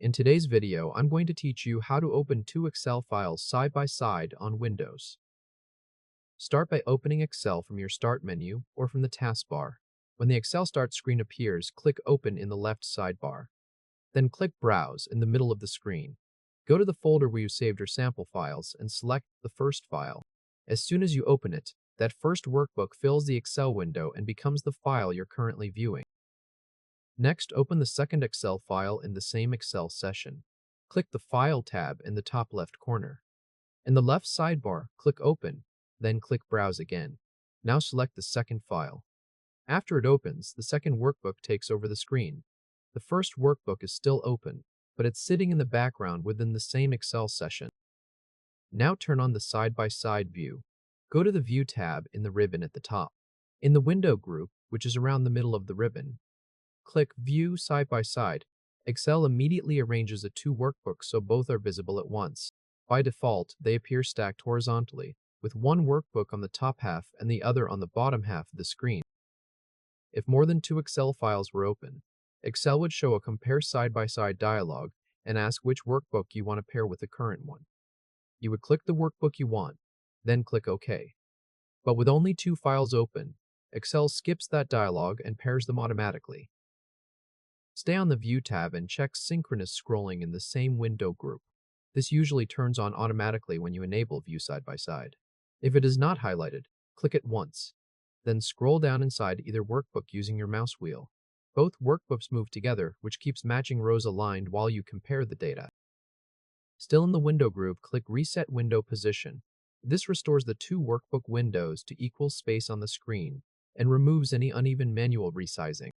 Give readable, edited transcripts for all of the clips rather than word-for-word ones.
In today's video, I'm going to teach you how to open two Excel files side by side on Windows. Start by opening Excel from your Start menu or from the taskbar. When the Excel Start screen appears, click Open in the left sidebar. Then click Browse in the middle of the screen. Go to the folder where you saved your sample files and select the first file. As soon as you open it, that first workbook fills the Excel window and becomes the file you're currently viewing. Next, open the second Excel file in the same Excel session. Click the File tab in the top left corner. In the left sidebar, click Open, then click Browse again. Now select the second file. After it opens, the second workbook takes over the screen. The first workbook is still open, but it's sitting in the background within the same Excel session. Now turn on the side-by-side view. Go to the View tab in the ribbon at the top. In the Window group, which is around the middle of the ribbon, click View Side by Side. Excel immediately arranges the two workbooks so both are visible at once. By default, they appear stacked horizontally, with one workbook on the top half and the other on the bottom half of the screen. If more than two Excel files were open, Excel would show a Compare Side-by-Side dialog and ask which workbook you want to pair with the current one. You would click the workbook you want, then click OK. But with only two files open, Excel skips that dialog and pairs them automatically. Stay on the View tab and check Synchronous Scrolling in the same window group. This usually turns on automatically when you enable View Side by Side. If it is not highlighted, click it once. Then scroll down inside either workbook using your mouse wheel. Both workbooks move together, which keeps matching rows aligned while you compare the data. Still in the window group, click Reset Window Position. This restores the two workbook windows to equal space on the screen and removes any uneven manual resizing.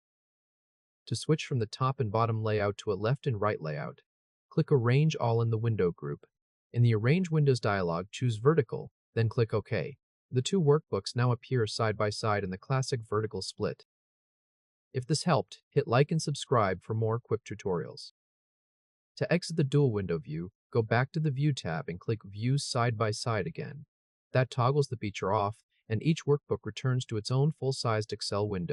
To switch from the top and bottom layout to a left and right layout, click Arrange All in the window group. In the Arrange Windows dialog, choose Vertical, then click OK. The two workbooks now appear side by side in the classic vertical split. If this helped, hit like and subscribe for more quick tutorials. To exit the dual window view, go back to the View tab and click View Side by Side again. That toggles the feature off, and each workbook returns to its own full-sized Excel window.